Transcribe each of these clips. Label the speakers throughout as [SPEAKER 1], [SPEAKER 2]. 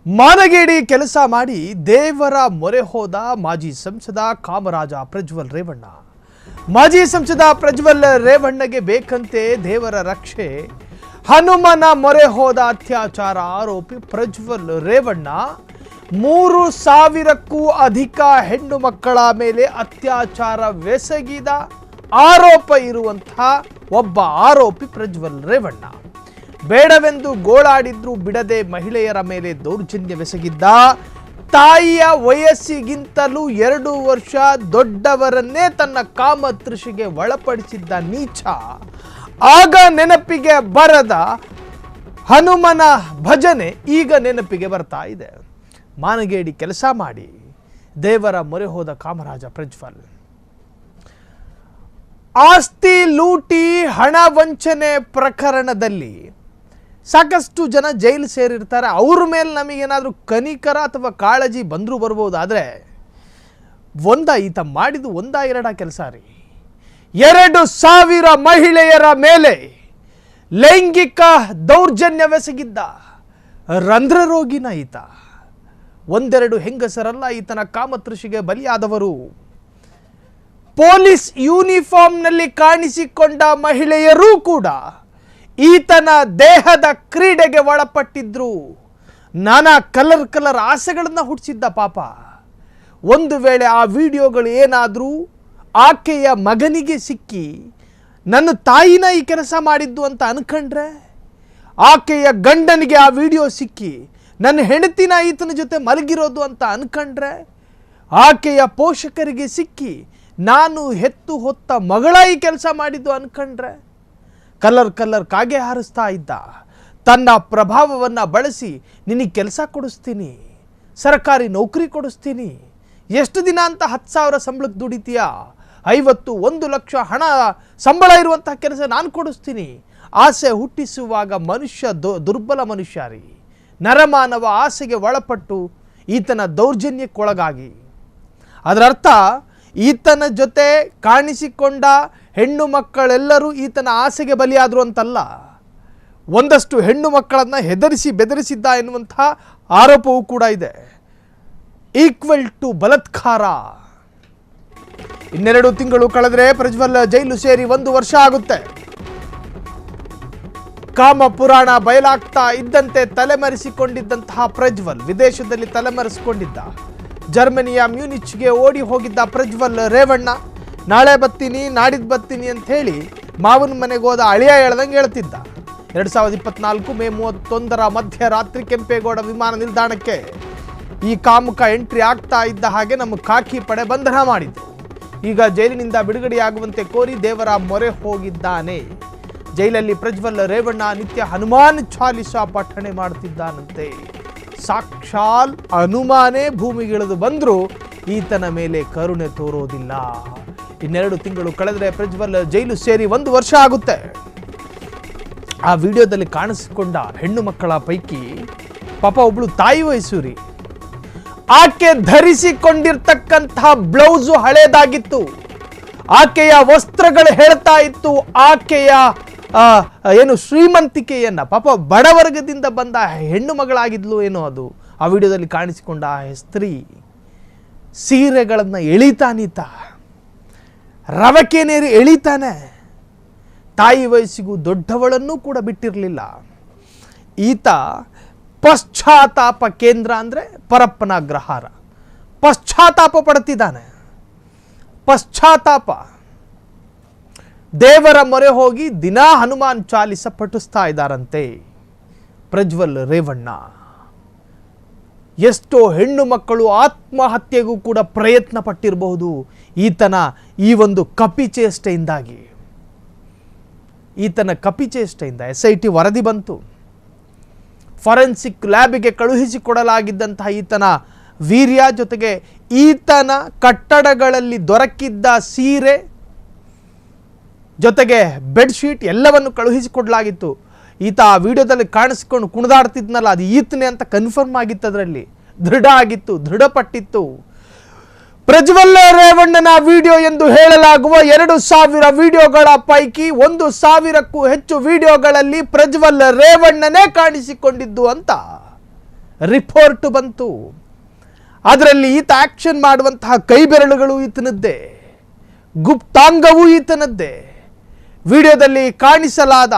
[SPEAKER 1] ಮಾನಗೇಡಿ ಕೆಲಸ ಮಾಡಿ ದೇವರ ಮೊರೆ ಹೋದ ಮಾಜಿ ಸಂಸದ ಕಾಮರಾಜ ಪ್ರಜ್ವಲ್ ರೇವಣ್ಣ. ಮಾಜಿ ಸಂಸದ ಪ್ರಜ್ವಲ್ ರೇವಣ್ಣಗೆ ಬೇಕಂತೆ ದೇವರ ರಕ್ಷೆ. ಹನುಮನ ಮೊರೆ ಹೋದ ಅತ್ಯಾಚಾರ ಆರೋಪಿ ಪ್ರಜ್ವಲ್ ರೇವಣ್ಣ 3,000ಕ್ಕೂ ಅಧಿಕ ಹೆಣ್ಣು ಮಕ್ಕಳ ಮೇಲೆ ಅತ್ಯಾಚಾರವೆಸಗಿದ ಆರೋಪ ಇರುವಂತಹ ಒಬ್ಬ ಆರೋಪಿ ಪ್ರಜ್ವಲ್ ರೇವಣ್ಣ. ಬೇಡವೆಂದು ಗೋಳಾಡಿದ್ರು ಬಿಡದೆ ಮಹಿಳೆಯರ ಮೇಲೆ ದೌರ್ಜನ್ಯವೆಸಗಿದ್ದ. ತಾಯಿಯ ವಯಸ್ಸಿಗಿಂತಲೂ 2 ವರ್ಷ ದೊಡ್ಡವರನ್ನೇ ತನ್ನ ಕಾಮತೃಷೆಗೆ ಒಳಪಡಿಸಿದ್ದ ನೀಚ. ಆಗ ನೆನಪಿಗೆ ಬರದ ಹನುಮನ ಭಜನೆ ಈಗ ನೆನಪಿಗೆ ಬರ್ತಾ ಇದೆ. ಮಾನಗೇಡಿ ಕೆಲಸ ಮಾಡಿ ದೇವರ ಮೊರೆ ಹೋದ ಕಾಮರಾಜ ಪ್ರಜ್ವಲ್. ಆಸ್ತಿ ಲೂಟಿ ಹಣ ವಂಚನೆ ಪ್ರಕರಣದಲ್ಲಿ ಸಾಕಷ್ಟು ಜನ ಜೈಲು ಸೇರಿರ್ತಾರೆ. ಅವ್ರ ಮೇಲೆ ನಮಗೇನಾದರೂ ಕನಿಕರ ಅಥವಾ ಕಾಳಜಿ ಬಂದರೂ ಬರ್ಬೋದು. ಆದರೆ ಈತ ಮಾಡಿದ್ದು 1-2 ಕೆಲಸ ರೀ. 2,000 ಮಹಿಳೆಯರ ಮೇಲೆ ಲೈಂಗಿಕ ದೌರ್ಜನ್ಯವೆಸಗಿದ್ದ ರಂಧ್ರರೋಗಿನ ಈತ. 1-2 ಹೆಂಗಸರಲ್ಲ ಈತನ ಕಾಮತೃಷೆಗೆ ಬಲಿಯಾದವರು. ಪೊಲೀಸ್ ಯೂನಿಫಾರ್ಮ್ನಲ್ಲಿ ಕಾಣಿಸಿಕೊಂಡ ಮಹಿಳೆಯರೂ ಕೂಡ ಈತನ ದೇಹದ ಕ್ರೀಡೆಗೆ ಒಳಪಟ್ಟಿದ್ರು. ನಾನಾ ಕಲರ್ ಆಸೆಗಳನ್ನು ಹುಟ್ಟಿಸಿದ್ದ ಪಾಪ. ಒಂದು ವೇಳೆ ಆ ವಿಡಿಯೋಗಳು ಏನಾದರೂ ಆಕೆಯ ಮಗನಿಗೆ ಸಿಕ್ಕಿ ನನ್ನ ತಾಯಿನ ಈ ಕೆಲಸ ಮಾಡಿದ್ದು ಅಂತ ಅನ್ಕೊಂಡ್ರೆ, ಆಕೆಯ ಗಂಡನಿಗೆ ಆ ವಿಡಿಯೋ ಸಿಕ್ಕಿ ನನ್ನ ಹೆಂಡತಿನ ಈತನ ಜೊತೆ ಮಲಗಿರೋದು ಅಂತ ಅನ್ಕೊಂಡ್ರೆ, ಆಕೆಯ ಪೋಷಕರಿಗೆ ಸಿಕ್ಕಿ ನಾನು ಹೆತ್ತು ಹೊತ್ತ ಮಗಳ ಈ ಕೆಲಸ ಮಾಡಿದ್ದು ಅನ್ಕೊಂಡ್ರೆ, ಕಲರ್ ಕಾಗೆ ಹಾರಿಸ್ತಾ ಇದ್ದ. ತನ್ನ ಪ್ರಭಾವವನ್ನು ಬಳಸಿ ನಿನಗೆ ಕೆಲಸ ಕೊಡಿಸ್ತೀನಿ, ಸರ್ಕಾರಿ ನೌಕರಿ ಕೊಡಿಸ್ತೀನಿ, ಎಷ್ಟು ದಿನ ಅಂತ 10,000 ಸಂಬಳಕ್ಕೆ ದುಡಿತೀಯಾ, 50-1 ಲಕ್ಷ ಹಣ ಸಂಬಳ ಇರುವಂತಹ ಕೆಲಸ ನಾನು ಕೊಡಿಸ್ತೀನಿ. ಆಸೆ ಹುಟ್ಟಿಸುವಾಗ ಮನುಷ್ಯ ದುರ್ಬಲ ಮನುಷ್ಯ ರೀ. ನರಮಾನವ ಆಸೆಗೆ ಒಳಪಟ್ಟು ಈತನ ದೌರ್ಜನ್ಯಕ್ಕೊಳಗಾಗಿ. ಅದರ ಅರ್ಥ ಈತನ ಜೊತೆ ಕಾಣಿಸಿಕೊಂಡ ಹೆಣ್ಣು ಮಕ್ಕಳೆಲ್ಲರೂ ಈತನ ಆಸೆಗೆ ಬಲಿಯಾದರು ಅಂತಲ್ಲ. ಒಂದಷ್ಟು ಹೆಣ್ಣು ಮಕ್ಕಳನ್ನು ಹೆದರಿಸಿ ಬೆದರಿಸಿದ್ದ ಎನ್ನುವಂತಹ ಆರೋಪವೂ ಕೂಡ ಇದೆ. Equal to ಬಲಾತ್ಕಾರ. 2 ತಿಂಗಳು ಕಳೆದರೆ ಪ್ರಜ್ವಲ್ ಜೈಲು ಸೇರಿ 1 ವರ್ಷ ಆಗುತ್ತೆ. ಕಾಮ ಪುರಾಣ ಬಯಲಾಗ್ತಾ ಇದ್ದಂತೆ ತಲೆಮರೆಸಿಕೊಂಡಿದ್ದಂತಹ ಪ್ರಜ್ವಲ್ ವಿದೇಶದಲ್ಲಿ ತಲೆಮರೆಸಿಕೊಂಡಿದ್ದ. ಜರ್ಮನಿಯ ಮ್ಯೂನಿಚ್ಗೆ ಓಡಿ ಹೋಗಿದ್ದ ಪ್ರಜ್ವಲ್ ರೇವಣ್ಣ ನಾಳೆ ಬರ್ತೀನಿ ನಾಡಿದ್ದು ಬರ್ತೀನಿ ಅಂತ ಹೇಳಿ ಮಾವನ ಮನೆಗೆ ಹೋದ ಅಳಿಯ ಹೇಳ್ದಂಗೆ ಹೇಳ್ತಿದ್ದ. 2024 ಮೇ 31 ಮಧ್ಯರಾತ್ರಿ ಕೆಂಪೇಗೌಡ ವಿಮಾನ ನಿಲ್ದಾಣಕ್ಕೆ ಈ ಕಾಮುಕ ಎಂಟ್ರಿ ಆಗ್ತಾ ಇದ್ದ ಹಾಗೆ ನಮ್ಮ ಖಾಕಿ ಪಡೆ ಬಂಧನ ಮಾಡಿದ್ದು. ಈಗ ಜೈಲಿನಿಂದ ಬಿಡುಗಡೆಯಾಗುವಂತೆ ಕೋರಿ ದೇವರ ಮೊರೆ ಹೋಗಿದ್ದಾನೆ. ಜೈಲಲ್ಲಿ ಪ್ರಜ್ವಲ್ ರೇವಣ್ಣ ನಿತ್ಯ ಹನುಮಾನ್ ಚಾಲಿಸಾ ಪಠಣೆ ಮಾಡ್ತಿದ್ದಾನಂತೆ. ಸಾಕ್ಷಾಲ್ ಹನುಮಾನೇ ಭೂಮಿಗಿಳಿದು ಬಂದರೂ ಈತನ ಮೇಲೆ ಕರುಣೆ ತೋರೋದಿಲ್ಲ. 2 ತಿಂಗಳು ಕಳೆದರೆ ಪ್ರಜ್ವಲ್ ಜೈಲು ಸೇರಿ 1 ವರ್ಷ ಆಗುತ್ತೆ. ಆ ವಿಡಿಯೋದಲ್ಲಿ ಕಾಣಿಸಿಕೊಂಡ ಹೆಣ್ಣು ಮಕ್ಕಳ ಪೈಕಿ ಪಾಪ ಒಬ್ಳು ತಾಯಿ ವಯಸ್ಸು. ಆಕೆ ಧರಿಸಿಕೊಂಡಿರ್ತಕ್ಕಂತಹ ಬ್ಲೌಸು ಹಳೇದಾಗಿತ್ತು. ಆಕೆಯ ವಸ್ತ್ರಗಳು ಹೇಳ್ತಾ ಇತ್ತು ಆಕೆಯ ಶ್ರೀಮಂತಿಕೆಯನ್ನ. ಪಾಪ ಬಡವರ್ಗದಿಂದ ಬಂದ ಹೆಣ್ಣು ಮಗಳಾಗಿದ್ಲು ಏನೋ ಅದು. ಆ ವಿಡಿಯೋದಲ್ಲಿ ಕಾಣಿಸಿಕೊಂಡ ಸ್ತ್ರೀ ಸೀರೆಗಳನ್ನು ಎಳಿತಾನೀತ, ರವಕೆನೇರಿ ಎಳಿತಾನೆ. ತಾಯಿ ವಯಸ್ಸಿಗೂ ದೊಡ್ಡವಳನ್ನೂ ಕೂಡ ಬಿಟ್ಟಿರಲಿಲ್ಲ. ಈತ ಪಶ್ಚಾತ್ತಾಪ ಕೇಂದ್ರ ಅಂದರೆ ಪರಪ್ಪನ ಅಗ್ರಹಾರ. ಪಶ್ಚಾತ್ತಾಪ ಪಡ್ತಿದ್ದಾನೆ. ಪಶ್ಚಾತ್ತಾಪ. ದೇವರ ಮೊರೆ ಹೋಗಿ ದಿನಾ ಹನುಮಾನ್ ಚಾಲಿಸ ಪಠಿಸ್ತಾ ಇದ್ದಾರಂತೆ ಪ್ರಜ್ವಲ್ ರೇವಣ್ಣ. ಎಷ್ಟೋ ಹೆಣ್ಣು ಮಕ್ಕಳು ಆತ್ಮಹತ್ಯೆಗೂ ಕೂಡ ಪ್ರಯತ್ನ ಪಟ್ಟಿರಬಹುದು ಈತನ ಈ ಒಂದು ಕಪಿಚೇಷ್ಟೆಯಿಂದಾಗಿ. ಈತನ ಕಪಿಚೇಷ್ಟೆಯಿಂದ SIT ವರದಿ ಬಂತು. ಫಾರೆನ್ಸಿಕ್ ಲ್ಯಾಬಿಗೆ ಕಳುಹಿಸಿಕೊಡಲಾಗಿದ್ದಂತಹ ಈತನ ವೀರ್ಯ ಜೊತೆಗೆ ಈತನ ಕಟ್ಟಡಗಳಲ್ಲಿ ದೊರಕಿದ್ದ ಸೀರೆ ಜೊತೆಗೆ ಬೆಡ್ಶೀಟ್ ಎಲ್ಲವನ್ನು ಕಳುಹಿಸಿಕೊಡಲಾಗಿತ್ತು. ಈತ ಆ ವಿಡಿಯೋದಲ್ಲಿ ಕಾಣಿಸ್ಕೊಂಡು ಕುಣಿದಾಡ್ತಿದ್ನಲ್ಲ, ಅದು ಈತನೇ ಅಂತ ಕನ್ಫರ್ಮ್ ಆಗಿತ್ತು. ಅದರಲ್ಲಿ ದೃಢಪಟ್ಟಿತ್ತು. ಪ್ರಜ್ವಲ್ ರೇವಣ್ಣನ ವಿಡಿಯೋ ಎಂದು ಹೇಳಲಾಗುವ 2,000 ವಿಡಿಯೋಗಳ ಪೈಕಿ 1,000ಕ್ಕೂ ಹೆಚ್ಚು ವಿಡಿಯೋಗಳಲ್ಲಿ ಪ್ರಜ್ವಲ್ ರೇವಣ್ಣನೇ ಕಾಣಿಸಿಕೊಂಡಿದ್ದು ಅಂತ ರಿಪೋರ್ಟ್ ಬಂತು. ಅದರಲ್ಲಿ ಈತ ಆಕ್ಷನ್ ಮಾಡುವಂತಹ ಕೈ ಬೆರಳುಗಳು ಈತನದ್ದೇ, ಗುಪ್ತಾಂಗವೂ ಈತನದ್ದೇ. ವಿಡಿಯೋದಲ್ಲಿ ಕಾಣಿಸಲಾದ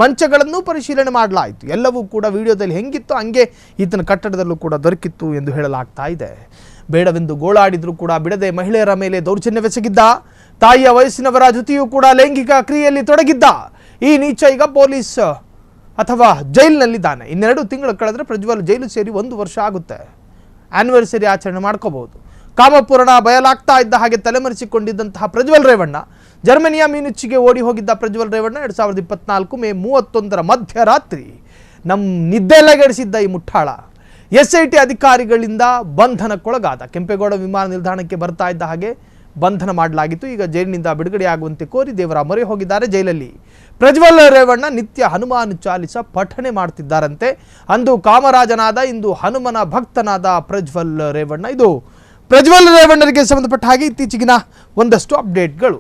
[SPEAKER 1] ಮಂಚಗಳನ್ನು ಪರಿಶೀಲನೆ ಮಾಡಲಾಯಿತು. ಎಲ್ಲವೂ ಕೂಡ ವಿಡಿಯೋದಲ್ಲಿ ಹೆಂಗಿತ್ತು ಹಂಗೆ ಈತನ ಕಟ್ಟಡದಲ್ಲೂ ಕೂಡ ದೊರಕಿತ್ತು ಎಂದು ಹೇಳಲಾಗ್ತಾ ಇದೆ. ಬೇಡವೆಂದು ಗೋಳಾಡಿದ್ರು ಕೂಡ ಬಿಡದೆ ಮಹಿಳೆಯರ ಮೇಲೆ ದೌರ್ಜನ್ಯವೆಸಗಿದ್ದ, ತಾಯಿಯ ವಯಸ್ಸಿನವರ ಜೊತೆಯೂ ಕೂಡ ಲೈಂಗಿಕ ಕ್ರಿಯೆಯಲ್ಲಿ ತೊಡಗಿದ್ದ ಈ ನೀಚ ಈಗ ಪೊಲೀಸ್ ಅಥವಾ ಜೈಲಿನಲ್ಲಿದ್ದಾನೆ. 2 ತಿಂಗಳು ಕಳೆದ್ರೆ ಪ್ರಜ್ವಲ್ ಜೈಲು ಸೇರಿ 1 ವರ್ಷ ಆಗುತ್ತೆ. ಆನಿವರ್ಸರಿ ಆಚರಣೆ ಮಾಡ್ಕೋಬಹುದು. ಕಾಮಪೂರ್ಣ ಬಯಲಾಗ್ತಾ ಇದ್ದ ಹಾಗೆ ತಲೆಮರೆಸಿಕೊಂಡಿದ್ದಂತಹ ಪ್ರಜ್ವಲ್ ರೇವಣ್ಣ, ಜರ್ಮನಿಯ ಮ್ಯೂನಿಚ್ಗೆ ಓಡಿ ಹೋಗಿದ್ದ ಪ್ರಜ್ವಲ್ ರೇವಣ್ಣ 2024 ಮೇ 31 ಮಧ್ಯರಾತ್ರಿ ನಮ್ಮ ನಿದ್ದೆಲ್ಲಗೆಡಿಸಿದ್ದ ಈ ಮುಠಾಳ SIT ಅಧಿಕಾರಿಗಳಿಂದ ಬಂಧನಕ್ಕೊಳಗಾದ. ಕೆಂಪೇಗೌಡ ವಿಮಾನ ನಿಲ್ದಾಣಕ್ಕೆ ಬರ್ತಾ ಇದ್ದ ಹಾಗೆ ಬಂಧನ ಮಾಡಲಾಗಿತ್ತು. ಈಗ ಜೈಲಿನಿಂದ ಬಿಡುಗಡೆಯಾಗುವಂತೆ ಕೋರಿ ದೇವರ ಮೊರೆ ಹೋಗಿದ್ದಾರೆ. ಜೈಲಲ್ಲಿ ಪ್ರಜ್ವಲ್ ರೇವಣ್ಣ ನಿತ್ಯ ಹನುಮಾನ್ ಚಾಲಿಸ ಪಠಣೆ ಮಾಡ್ತಿದ್ದಾರಂತೆ. ಅಂದು ಕಾಮರಾಜನಾದ, ಇಂದು ಹನುಮನ ಭಕ್ತನಾದ ಪ್ರಜ್ವಲ್ ರೇವಣ್ಣ. ಇದು ಪ್ರಜ್ವಲ್ ರೇವಣ್ಣರಿಗೆ ಸಂಬಂಧಪಟ್ಟ ಹಾಗೆ ಇತ್ತೀಚೆಗಿನ ಒಂದಷ್ಟು ಅಪ್ಡೇಟ್ಗಳು.